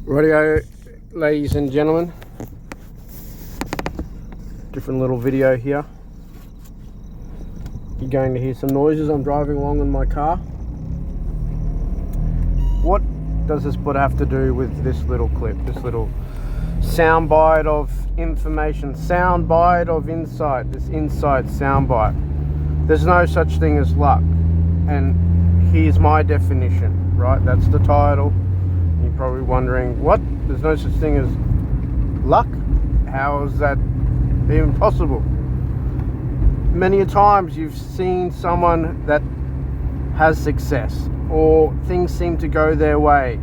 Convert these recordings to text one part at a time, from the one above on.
Radio, ladies and gentlemen, different little video here. You're going to hear some noises. I'm driving along in my car. What does this have to do with this little clip, this little soundbite of information, soundbite of insight, this insight soundbite? There's no such thing as luck, and here's my definition, right? That's the title. You're probably wondering, what? There's no such thing as luck? How is that even possible? Many a times you've seen someone that has success, or things seem to go their way,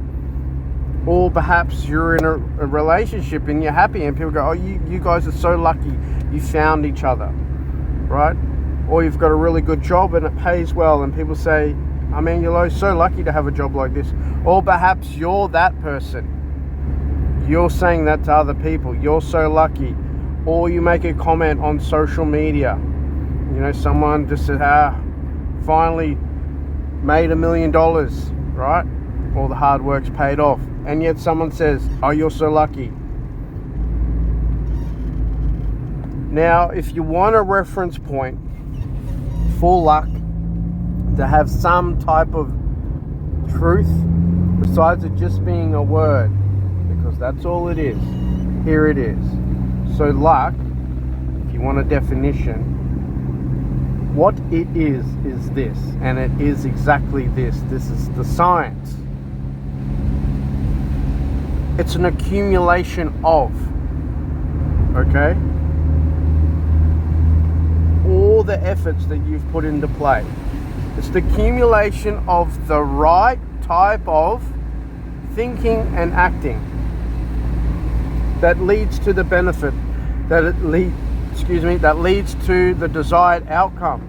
or perhaps you're in a relationship and you're happy and people go, oh, you guys are so lucky you found each other, right? Or you've got a really good job and it pays well and people say, I mean, you're so lucky to have a job like this. Or perhaps you're that person. You're saying that to other people. You're so lucky. Or you make a comment on social media. You know, someone just said, finally made $1 million, right? All the hard work's paid off. And yet someone says, oh, you're so lucky. Now, if you want a reference point for luck, to have some type of truth besides it just being a word, because that's all it is. Here it is. So luck, if you want a definition, what it is this, and it is exactly this. This is the science. It's an accumulation of, okay, all the efforts that you've put into play. It's the accumulation of the right type of thinking and acting that leads to the benefit, that leads to the desired outcome.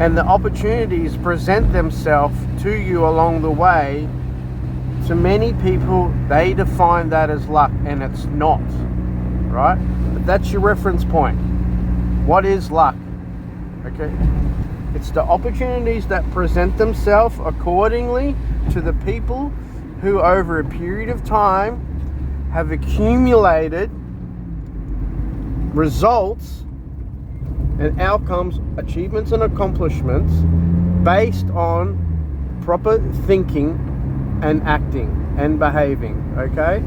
And the opportunities present themselves to you along the way. To many people, they define that as luck, and it's not, right? But that's your reference point. What is luck? Okay. It's the opportunities that present themselves accordingly to the people who over a period of time have accumulated results and outcomes, achievements and accomplishments based on proper thinking and acting and behaving, okay?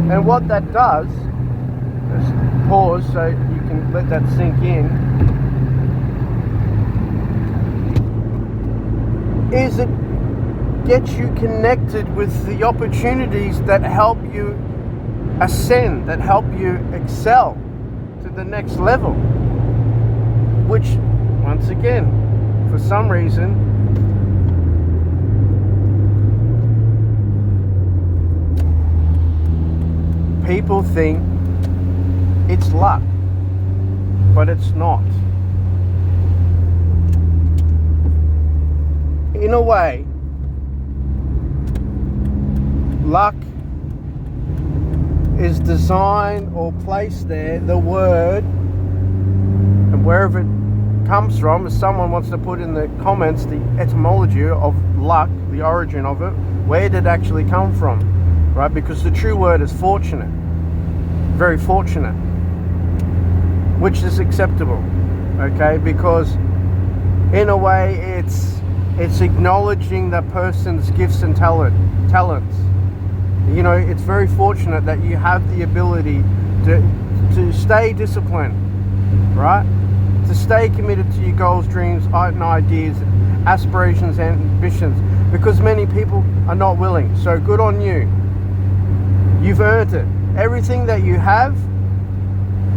And what that does, just pause so you can let that sink in, is it gets you connected with the opportunities that help you ascend, that help you excel to the next level. Which, once again, for some reason, people think it's luck, but it's not. In a way, luck is designed or placed there, the word, and wherever it comes from, if someone wants to put in the comments the etymology of luck, the origin of it, where did it actually come from? Right, because the true word is fortunate, very fortunate, which is acceptable, okay? Because in a way, it's acknowledging that person's gifts and talents. You know, it's very fortunate that you have the ability to stay disciplined, right? To stay committed to your goals, dreams, and ideas, aspirations, and ambitions, because many people are not willing. So good on you. You've earned it. Everything that you have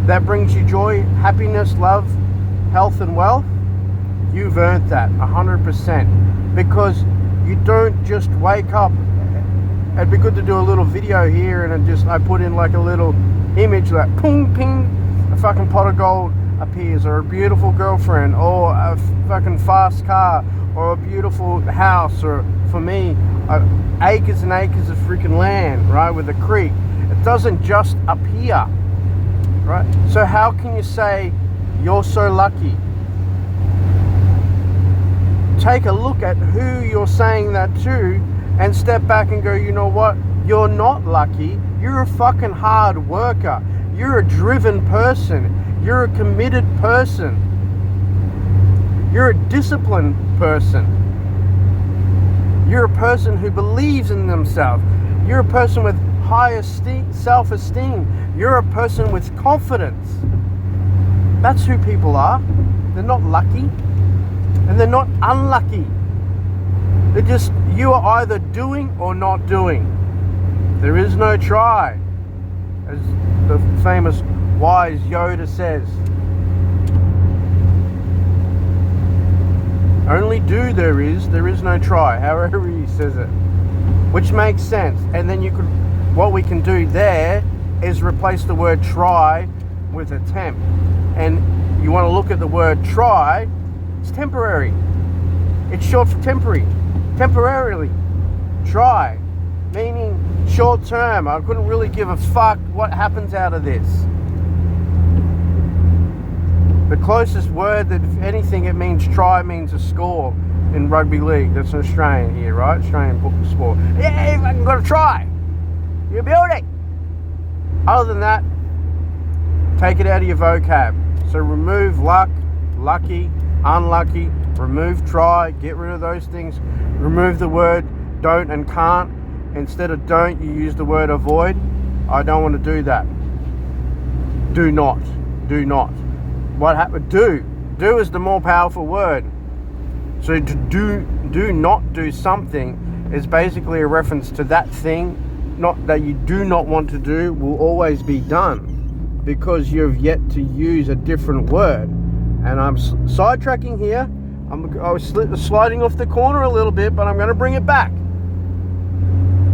that brings you joy, happiness, love, health and wealth, you've earned that 100%. Because you don't just wake up. It'd be good to do a little video here and I put in like a little image like ping, ping, a fucking pot of gold appears, or a beautiful girlfriend, or a fucking fast car, or a beautiful house, or for me, acres and acres of freaking land, right, with a creek. It doesn't just appear, right? So how can you say you're so lucky? Take a look at who you're saying that to and step back and go, you know what? You're not lucky. You're a fucking hard worker. You're a driven person. You're a committed person. You're a disciplined person. You're a person who believes in themselves. You're a person with high self-esteem. You're a person with confidence. That's who people are. They're not lucky. And they're not unlucky. They're just, you are either doing or not doing. There is no try, as the famous wise Yoda says. Only do there is no try, however he says it. Which makes sense. And then what we can do there is replace the word try with attempt. And you want to look at the word try, it's temporary. It's short for temporarily. Try, meaning short term. I couldn't really give a fuck what happens out of this. The closest word that, if anything, it means try, means a score in rugby league. That's an Australian here, right? Australian sport. Yeah, you've fucking got to try. You're building. Other than that, take it out of your vocab. So remove luck, lucky, unlucky. Remove try. Get rid of those things. Remove the word don't and can't. Instead of don't, you use the word avoid. I don't want to do that. Do not. Do not. What happened? Do is the more powerful word. So to do not do something is basically a reference to that thing, not that you do not want to do, will always be done, because you've yet to use a different word. And I'm sidetracking here. I was sliding off the corner a little bit, but I'm going to bring it back.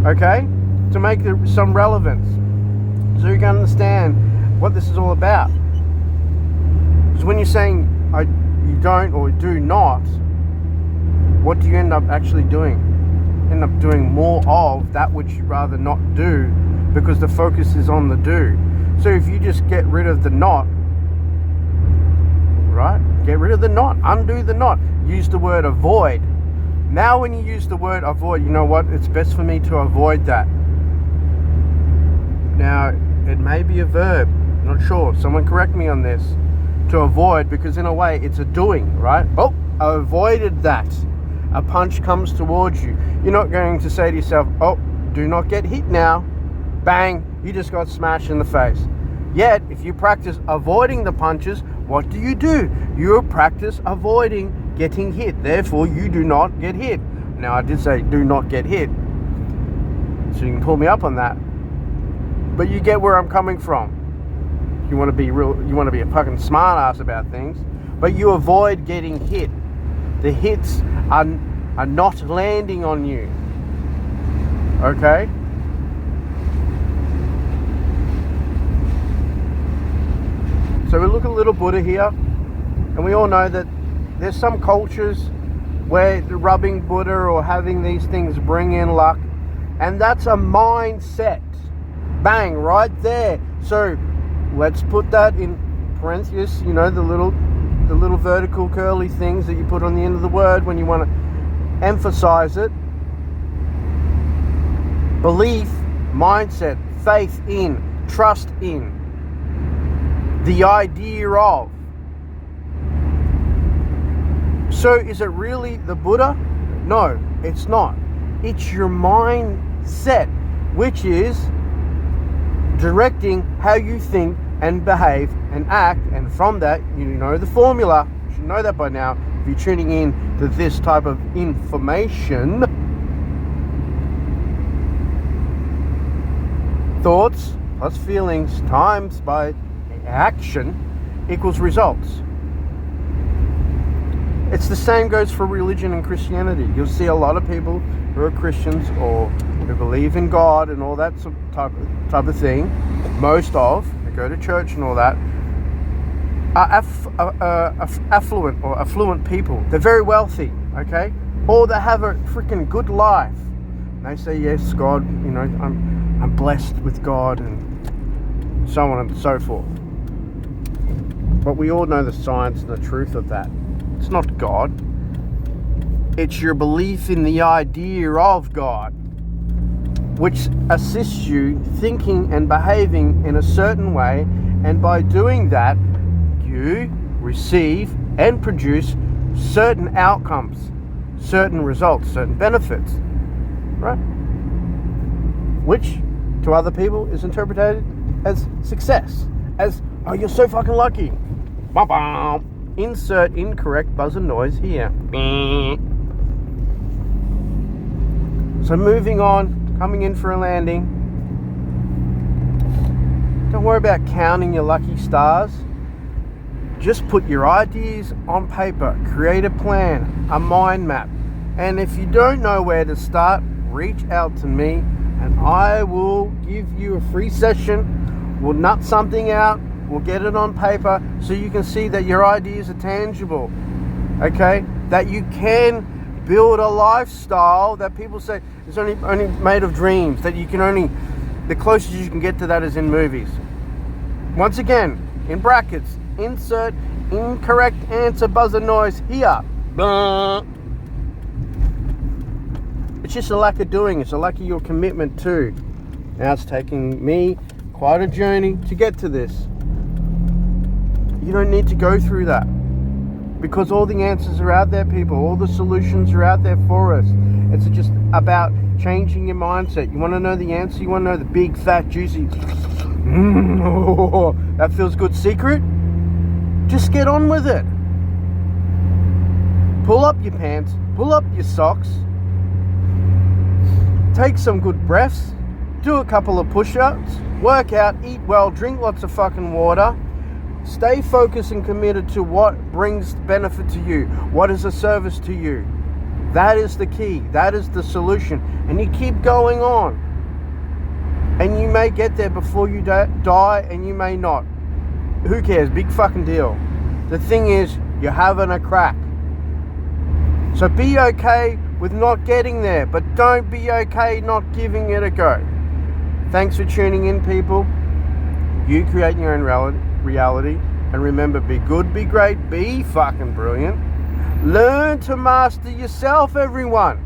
Okay, to make some relevance, so you can understand what this is all about. Because when you're saying you don't or do not, what do you end up actually doing? End up doing more of that which you'd rather not do, because the focus is on the do. So if you just get rid of the not, right? Get rid of the not, undo the not, use the word avoid. Now when you use the word avoid, you know what? It's best for me to avoid that. Now, it may be a verb, not sure. Someone correct me on this. To avoid, because in a way it's a doing, right? Oh, I avoided that. A punch comes towards you. You're not going to say to yourself, oh, do not get hit now. Bang, you just got smashed in the face. Yet, if you practice avoiding the punches, what do? You practice avoiding getting hit. Therefore, you do not get hit. Now, I did say do not get hit, so you can pull me up on that. But you get where I'm coming from. You want to be real. You want to be a fucking smart ass about things, but you avoid getting hit. The hits are not landing on you. Okay? So we look at little Buddha here, and we all know that there's some cultures where the rubbing Buddha or having these things bring in luck, and that's a mindset. Bang, right there. So let's put that in parentheses, you know, the little vertical curly things that you put on the end of the word when you want to emphasize it. Belief, mindset, faith in, trust in, the idea of. So is it really the Buddha? No, it's not. It's your mindset, which is directing how you think and behave and act, and from that, you know the formula. You should know that by now if you're tuning in to this type of information. Thoughts plus feelings times by action equals results. It's the same goes for religion and Christianity. You'll see a lot of people who are Christians or who believe in God and all that type of thing. Most of, they go to church and all that, are affluent or affluent people. They're very wealthy, okay? Or they have a freaking good life. And they say, yes, God, you know, I'm blessed with God, and so on and so forth. But we all know the science and the truth of that. It's not God. It's your belief in the idea of God, which assists you thinking and behaving in a certain way, and by doing that, you receive and produce certain outcomes, certain results, certain benefits, right? Which to other people is interpreted as success, as, oh, you're so fucking lucky. Insert incorrect buzzer noise here. So moving on, coming in for a landing. Don't worry about counting your lucky stars. Just put your ideas on paper, create a plan, a mind map. And if you don't know where to start, reach out to me and I will give you a free session. We'll nut something out, we'll get it on paper so you can see that your ideas are tangible. Okay? That you can build a lifestyle that people say is only made of dreams, that you can only, the closest you can get to that is in movies. Once again, in brackets, insert incorrect answer buzzer noise here. It's just a lack of doing. It's a lack of your commitment too. Now it's taking me quite a journey to get to this. You don't need to go through that, because all the answers are out there, people. All the solutions are out there for us. It's just about changing your mindset. You want to know the answer? You want to know the big, fat, juicy, that feels good secret? Just get on with it. Pull up your pants, pull up your socks, take some good breaths, do a couple of push-ups, work out, eat well, drink lots of fucking water, stay focused and committed to what brings benefit to you, what is a service to you. That is the key, that is the solution, and you keep going on. And you may get there before you die, and you may not. Who cares? Big fucking deal. The thing is, you're having a crack. So be okay with not getting there, but don't be okay not giving it a go. Thanks for tuning in, people. You create your own reality. And remember, be good, be great, be fucking brilliant. Learn to master yourself, everyone.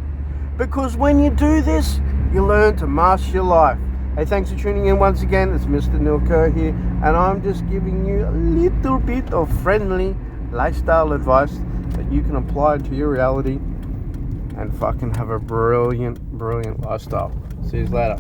Because when you do this, you learn to master your life. Hey, thanks for tuning in once again. It's Mr. Neil Kerr here, and I'm just giving you a little bit of friendly lifestyle advice that you can apply to your reality and fucking have a brilliant, brilliant lifestyle. See you later.